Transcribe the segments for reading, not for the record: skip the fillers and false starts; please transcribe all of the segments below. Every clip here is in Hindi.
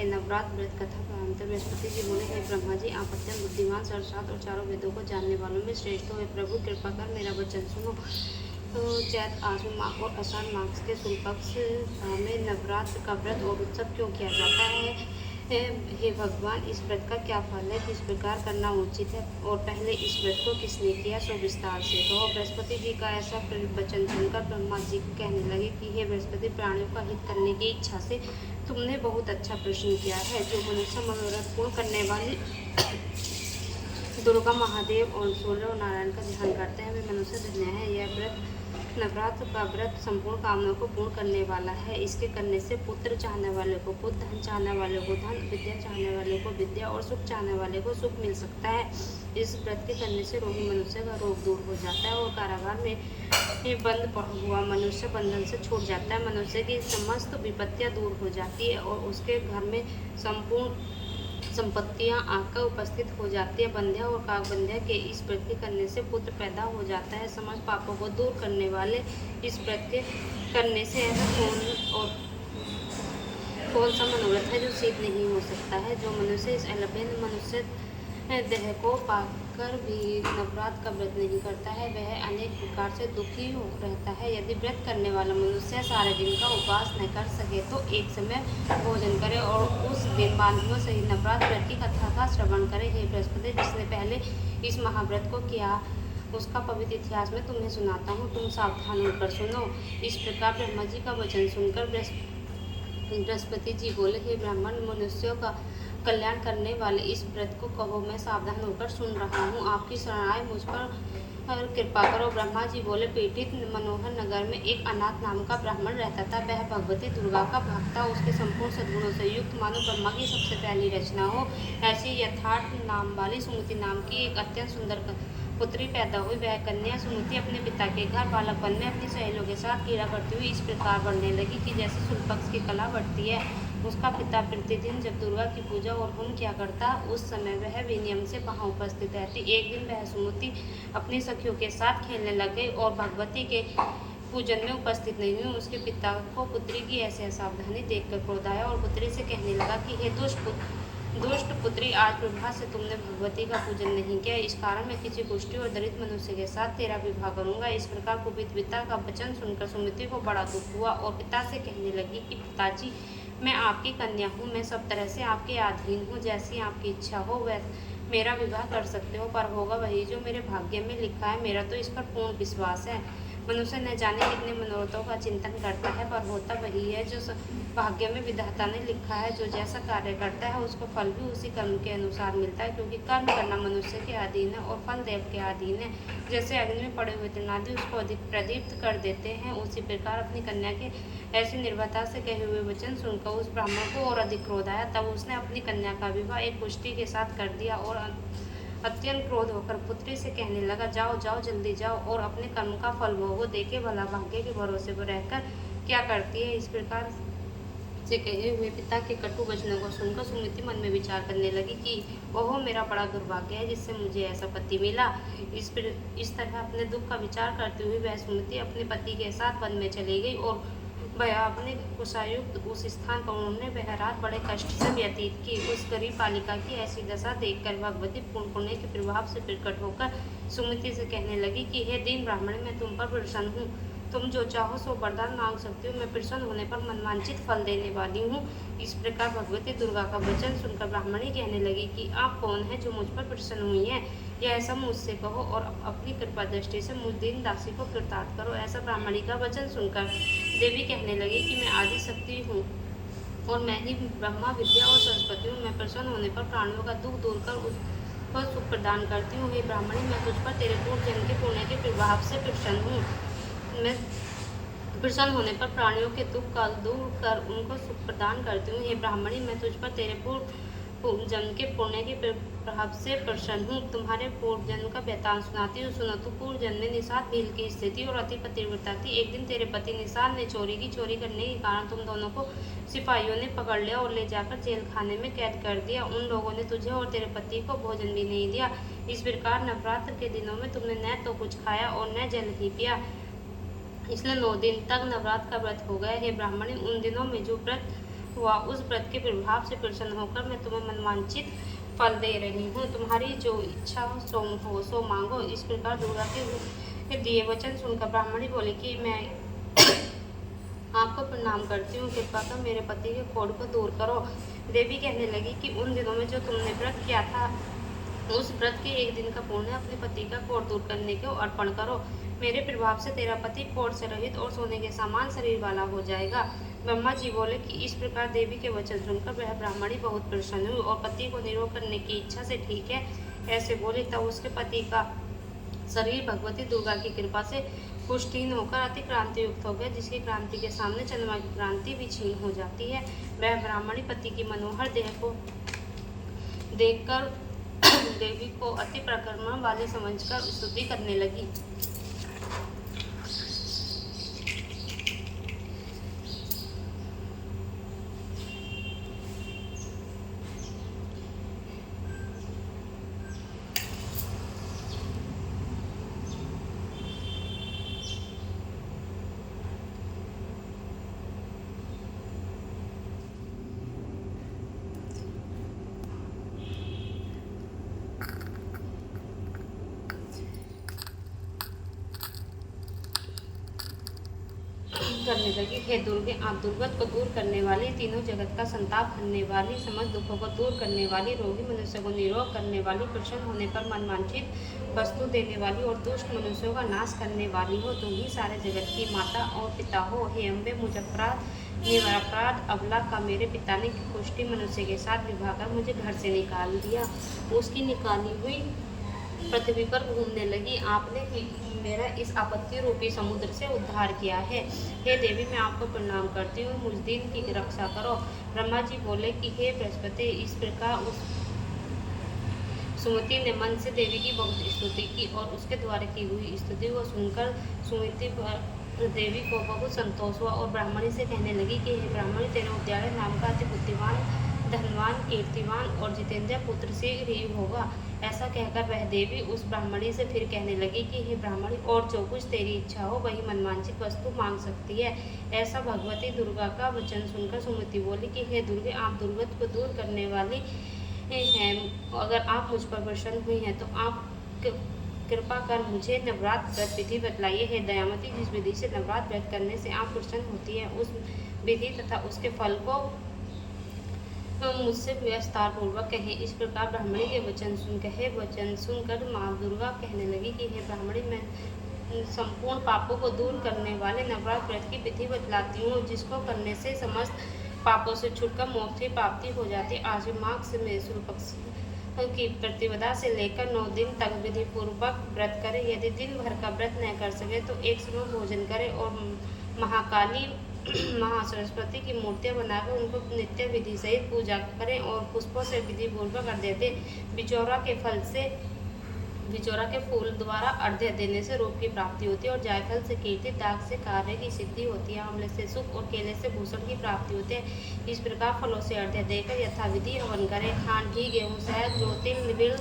नवरात्र व्रत कथा प्रारंभ। बृहस्पति जी बोले, हे ब्रह्मा जी, आप अत्यंत बुद्धिमान, सर्वशास्त्र और चारों वेदों को जानने वालों में श्रेष्ठ हो। हे प्रभु, कृपा कर मेरा वचन सुनो। तो चैत आश्विन माह और आषाढ़ मास के शुक्ल पक्ष में नवरात्र का व्रत और उत्सव क्यों किया जाता है? हे भगवान, इस व्रत का क्या फल है? किस प्रकार करना उचित है? और पहले इस व्रत को किसने किया, सो विस्तार से कहो। बृहस्पति जी का ऐसा वचन सुनकर ब्रह्मा जी कहने लगे कि हे बृहस्पति, प्राणियों का हित करने की इच्छा से तुमने बहुत अच्छा प्रश्न किया है। जो मनुष्य मनोरथ पूर्ण करने वाली दुर्गा, महादेव और सूर्य और नारायण का ध्यान करते हैं, वे मनुष्य धन्य है। यह व्रत, नवरात्र का व्रत, संपूर्ण कामनाओं को पूर्ण करने वाला है। इसके करने से पुत्र चाहने वाले को पुत्र, धन चाहने वाले को धन, विद्या चाहने वाले को विद्या और सुख चाहने वाले को सुख मिल सकता है। इस व्रत के करने से रोगी मनुष्य का रोग दूर हो जाता है और कारागार में बंद हुआ मनुष्य बंधन से छूट जाता है। मनुष्य की समस्त विपत्तियां दूर हो जाती है और उसके घर में संपूर्ण संपत्तियां आकर उपस्थित हो जाती है। बंध्या और काकबंध्या के इस व्रत के करने से पुत्र पैदा हो जाता है। समस्त पापों को दूर करने वाले इस व्रत के करने से ऐसा कौन सा मनोरथ है जो सिद्ध नहीं हो सकता है? जो मनुष्य इस अलभ्य मनुष्य देह को पाकर भी नवरात्र का व्रत नहीं करता है, वह अनेक प्रकार से दुखी हो रहता है। यदि व्रत करने वाला मनुष्य सारे दिन का उपवास न कर सके तो एक समय भोजन करे और उस दिन बांधियों सहित नवरात्र व्रत की कथा का श्रवण करे। हे बृहस्पति, जिसने पहले इस महाव्रत को किया उसका पवित्र इतिहास में तुम्हें सुनाता हूँ, तुम सावधान होकर सुनो। इस प्रकार ब्रह्मा जी का वचन सुनकर बृहस्पति जी बोले, हे ब्राह्मण, मनुष्यों का कल्याण करने वाले इस व्रत को कहो, मैं सावधान होकर सुन रहा हूँ। आपकी शरणाई मुझ पर कृपा करो। ब्रह्मा जी बोले, पीड़ित मनोहर नगर में एक अनाथ नाम का ब्राह्मण रहता था। वह भगवती दुर्गा का भक्त था। उसके संपूर्ण सद्गुणों से युक्त मानो ब्रह्मा की सबसे पहली रचना हो ऐसी यथार्थ नाम वाली सुमति नाम की एक अत्यंत सुंदर पुत्री पैदा हुई। वह कन्या सुमति अपने पिता के घर बालकपन में अपनी सहेलियों के साथ क्रीड़ा करती हुई इस प्रकार बढ़ने लगी कि जैसे शुक्ल पक्ष की कला बढ़ती है। उसका पिता प्रतिदिन जब दुर्गा की पूजा और होम किया करता, उस समय वह भी नियम से वहाँ उपस्थित रहती। एक दिन वह सुमति अपनी सखियों के साथ खेलने लग गई और भगवती के पूजन में उपस्थित नहीं हुई। उसके पिता को पुत्री की ऐसी असावधानी देखकर क्रोध आया और पुत्री से कहने लगा कि हे दुष्ट पुत्री, आज प्रभात से तुमने भगवती का पूजन नहीं किया, इस कारण मैं किसी कुष्ठी और दरिद्र मनुष्य के साथ तेरा विवाह करूंगा। इस प्रकार कुपित पिता का वचन सुनकर सुमति को बड़ा दुख हुआ और पिता से कहने लगी कि पिताजी, मैं आपकी कन्या हूँ, मैं सब तरह से आपके अधीन हूँ। जैसी आपकी इच्छा हो वह मेरा विवाह कर सकते हो, पर होगा वही जो मेरे भाग्य में लिखा है। मेरा तो इस पर पूर्ण विश्वास है। मनुष्य न जाने कितने मनोरथों का चिंतन करता है, पर होता वही है जो भाग्य में विधाता ने लिखा है। जो जैसा कार्य करता है उसको फल भी उसी कर्म के अनुसार मिलता है, क्योंकि कर्म करना मनुष्य के अधीन है और फल देव के अधीन है। जैसे अग्नि में पड़े हुए तृणादि उसको अधिक प्रदीप्त कर देते हैं, उसी प्रकार अपनी कन्या के ऐसी निर्भरता से कहे हुए वचन सुनकर उस ब्राह्मण को और अधिक क्रोध आया। तब उसने अपनी कन्या का विवाह एक कुष्ठी के साथ कर दिया और अत्यंत क्रोध होकर पुत्री से कहने लगा, जाओ जाओ, जल्दी जाओ और अपने कर्म का फल भोगो। देखे भला भाग्य के भरोसे पर रहकर क्या करती है। इस प्रकार से कहे हुए पिता के कटु वचनों को सुनकर सुमति मन में विचार करने लगी कि ओहो, मेरा बड़ा दुर्भाग्य है जिससे मुझे ऐसा पति मिला। इस तरह अपने दुख का विचार करते हुए वह सुमति अपने पति के साथ वन में चली गई और वह अपने कुशायुक्त उस स्थान पर उन्होंने वह रात बड़े कष्ट से व्यतीत की। उस गरीब बालिका की ऐसी दशा देखकर भगवती पूर्ण पुण्य के प्रभाव से प्रकट होकर सुमति से कहने लगी कि हे दीन ब्राह्मण, मैं तुम पर प्रसन्न हूँ, तुम जो चाहो सो वरदान मांग सकती हो। मैं प्रसन्न होने पर मनवांचित फल देने वाली हूँ। इस प्रकार भगवती दुर्गा का वचन सुनकर ब्राह्मणी कहने लगी कि आप कौन है जो मुझ पर प्रसन्न हुई है? यह सब मुझसे कहो और अपनी कृपा दृष्टि से मुझ दीन दासी को कृतार्थ करो। ऐसा ब्राह्मणी का वचन सुनकर देवी कहने लगी कि मैं आदि शक्ति हूँ और मैं ही ब्रह्मा, विद्या और सरस्वती हूँ। मैं प्रसन्न होने पर प्राणियों का दुख दूर कर उसको सुख प्रदान करती हूँ। हे ब्राह्मणी, मैं तुझ पर तेरे पूर्व जन्म के पुण्य के प्रभाव से प्रसन्न हूँ। मैं प्रसन्न होने पर प्राणियों के दुख का दूर कर उनको सुख प्रदान करती हूँ। हे ब्राह्मणी, मैं तुझ पर तेरे पूर्व जन्म के पुण्य के प्रभाव से प्रसन्न हूँ। तुम्हारे पूर्व जन्म का वृत्तांत सुनाती हूँ, सुनो। तो पूर्व जन्म में निषाद भील की स्थिति और अति पतिव्रता थी। एक दिन तेरे पति निषाद ने चोरी की। चोरी करने के कारण तुम दोनों को सिपाहियों ने पकड़ लिया और ले जाकर जेल खाने में कैद कर दिया। उन लोगों ने तुझे और तेरे पति को भोजन भी नहीं दिया। इस प्रकार नवरात्र के दिनों में तुमने न तो कुछ खाया और न जल ही पिया, इसलिए 9 दिन तक नवरात्र का व्रत हो गया। हे ब्राह्मणी, उन दिनों में जो व्रत हुआ। उस व्रत के प्रभाव से प्रसन्न होकर मैं तुम्हें मनवांछित फल दे रही हूँ। तुम्हारी जो इच्छा हो सो मांगो। इस प्रकार दुर्गा के दिए वचन सुनकर ब्राह्मणी बोली कि मैं आपको प्रणाम करती हूँ, कृपा कर मेरे पति के कोढ़ को दूर करो। देवी कहने लगी कि उन दिनों में जो तुमने व्रत किया था, उस व्रत के एक दिन का पुण्य अपने पति का कोढ़ दूर करने को अर्पण करो। मेरे प्रभाव से तेरा पति कोढ़ से रहित और सोने के समान शरीर वाला हो जाएगा। ब्रह्मा जी बोले कि इस प्रकार देवी के वचन सुनकर वह ब्राह्मणी बहुत प्रसन्न हुई और पति को निरोग करने की इच्छा से ठीक है ऐसे बोली। तब उसके पति का शरीर भगवती दुर्गा की कृपा से पुष्टिहीन होकर अति क्रांति युक्त हो गया, जिसकी क्रांति के सामने चंद्रमा की क्रांति भी क्षीण हो जाती है। वह ब्राह्मणी पति की मनोहर देह को देखकर देवी को अति प्रकर्म वाली समझकर स्तुति करने लगी। करने लगी, हे दुर्गे, आप दुर्गत को दूर करने वाली, तीनों जगत का संताप हरने वाली, समस्त दुखों को दूर करने वाली, रोगी मनुष्य को निरोग करने वाली, प्रसन्न होने पर मनवांछित वस्तु देने वाली और दुष्ट मनुष्यों का नाश करने वाली हो। तुम ही सारे जगत की माता और पिता हो। हे अम्बे, मुझ अपराध अबला का मेरे पिता ने कुष्ठी मनुष्य के साथ विवाह कर मुझे घर से निकाल दिया। उसकी निकाली हुई पृथ्वी पर घूमने लगी। आपने मेरा इस आपत्ति रूपी समुद्र से उद्धार किया है। हे देवी, मैं आपको प्रणाम करती हूँ, मुझ दिन की रक्षा करो। ब्रह्मा जी बोले कि हे बृहस्पति, इस प्रकार उस सुमति ने मन से देवी की बहुत स्तुति की और उसके द्वारा की हुई स्तुति को सुनकर सुमति देवी को बहुत संतोष हुआ और ब्राह्मणी से कहने लगी कि हे ब्राह्मणी, तेरे उद्यान नाम का अति बुद्धिमान, धनवान, कीर्तिवान और जितेंद्र पुत्र शीघ्र ही होगा। ऐसा कहकर वह देवी उस ब्राह्मणी से फिर कहने लगी कि हे ब्राह्मणी, और जो कुछ तेरी इच्छा हो वही मनवांछित वस्तु मांग सकती है। ऐसा भगवती दुर्गा का वचन सुनकर सुमति बोली कि हे दुर्गे, आप दुर्गत को दूर करने वाली हैं। अगर आप मुझ पर प्रसन्न हुई हैं तो आप कृपा कर मुझे नवरात्र व्रत विधि बतलाइए। हे दयामती, जिस विधि से नवरात्र व्रत करने से आप प्रसन्न होती है, उस विधि तथा उसके फल को मुझसे विस्तार पूर्वक कहें। इस प्रकार ब्राह्मणी के वचन सुनकर माँ दुर्गा कहने लगी कि हे ब्राह्मणी, मैं संपूर्ण पापों को दूर करने वाले नवरात्र व्रत की विधि बतलाती हूँ, जिसको करने से समस्त पापों से छूटकर मोक्ष की प्राप्ति हो जाती है। आज माघ से मैसूर पक्ष की प्रतिपदा से लेकर 9 दिन तक विधि पूर्वक व्रत करें। यदि दिन भर का व्रत न कर सके तो एक समय भोजन करें और महाकाली महासरस्वती की मूर्तियां बनाकर उनको नित्य विधि सहित पूजा करें और पुष्पों से विधि पूर्वक अर्घ्य दें। बिचौरा के फूल द्वारा अर्घ्य देने से रूप की प्राप्ति होती है और जायफल से कीर्ति, दाग से कार्य की सिद्धि होती है, आंवले से सुख और केले से भूषण की प्राप्ति होती है। इस प्रकार फलों से अर्घ्य देकर यथाविधि हवन करें। खांड, घी, गेहूँ, शहद, ज्योतिल, बिल,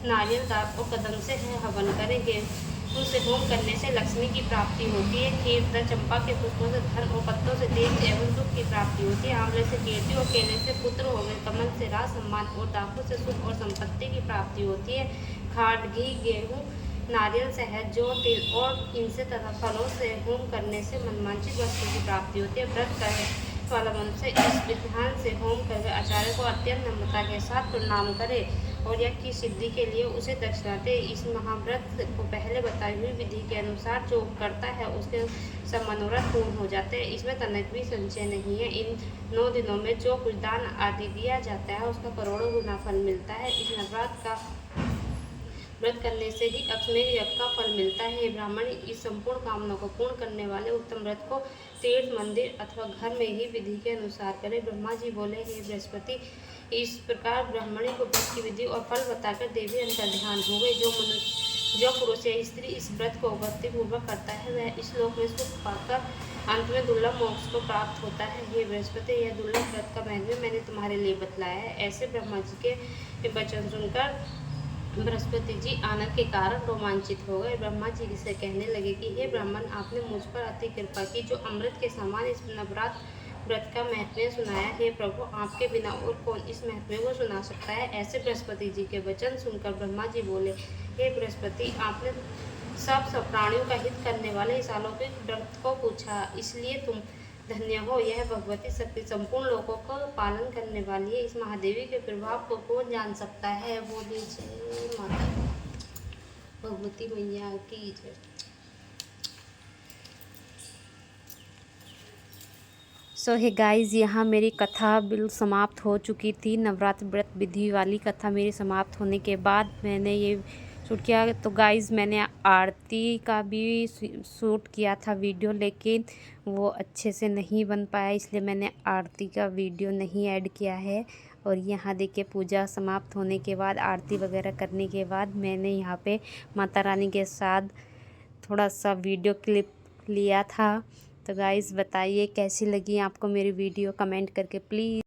नारियल, दाग और कदम से हवन करें। गेहूँ से होम करने से लक्ष्मी की प्राप्ति होती है। खीर तथा चंपा के पुष्पों से धन और पत्तों से तेज एवं सुख की प्राप्ति होती है। आंवले से कीर्ति और केले से पुत्र हो गए। कमल से राज, सम्मान और दाखों से सुख और संपत्ति की प्राप्ति होती है। खांड, घी, गेहूँ, नारियल, शहद, जौ, तिल और इनसे तथा फलों से होम करने से मनवांछित वस्तु की प्राप्ति होती है। व्रत करने वाला मनुष्य इस विधान से होम करके आचार्य को अत्यंत नम्रता के साथ प्रणाम करे और यज्ञ की सिद्धि के लिए उसे दक्षिणा दे। इस महाव्रत को पहले बताई हुई विधि के अनुसार जो करता है उसके सब मनोरथ पूर्ण हो जाते हैं। इसमें तनिक भी संशय नहीं है। इन 9 दिनों में जो कुछ दान आदि दिया जाता है उसका करोड़ों गुना फल मिलता है। इस नवरात्र का व्रत करने से ही अश्वमेध यज्ञ का फल मिलता है। ब्राह्मण, इस संपूर्ण कामना को पूर्ण करने वाले उत्तम व्रत को तीर्थ, मंदिर अथवा घर में ही विधि के अनुसार करें। ब्रह्मा जी बोले, हे बृहस्पति, इस प्रकार ब्राह्मणी को व्रत की विधि और फल बताकर देवी अंतर्ध्यान हो गई। जो पुरुष या स्त्री इस व्रत को भक्ति पूर्वक करता है वह इस लोक में सुख पाकर अंत में दुर्लभ मोक्ष को प्राप्त होता है। हे बृहस्पति, यह दुर्लभ व्रत का महत्व मैंने तुम्हारे लिए बतलाया है। ऐसे ब्रह्मा जी के वचन सुनकर बृहस्पति जी आनंद के कारण रोमांचित हो गए। ब्रह्मा जी से कहने लगे कि हे ब्राह्मण, आपने मुझ पर अति कृपा की। जो अमृत के समान इस नवरात्र व्रत का महत्व सुनाया। हे प्रभु, आपके बिना और कौन इस महत्व को सुना सकता है। ऐसे बृहस्पति जी के वचन सुनकर ब्रह्मा जी बोले, हे बृहस्पति, आपने सब प्राणियों का हित करने वाले इस अलौकिक व्रत को पूछा, इसलिए तुम धन्य हो। यह भगवती शक्ति संपूर्ण लोगों को पालन करने वाली है। इस महादेवी के प्रभाव को कौन जान सकता है। बोलिए जय माता भगवती मैया की जय। सो हे गाइज़, यहाँ मेरी कथा बिल्कुल समाप्त हो चुकी थी। नवरात्र व्रत विधि वाली कथा मेरी समाप्त होने के बाद मैंने ये शूट किया। तो गाइज़, मैंने आरती का भी शूट किया था वीडियो, लेकिन वो अच्छे से नहीं बन पाया, इसलिए मैंने आरती का वीडियो नहीं ऐड किया है। और यहाँ देखिए, पूजा समाप्त होने के बाद, आरती वगैरह करने के बाद, मैंने यहाँ पे माता रानी के साथ थोड़ा सा वीडियो क्लिप लिया था। तो गाइज़, बताइए कैसी लगी आपको मेरी वीडियो, कमेंट करके प्लीज़।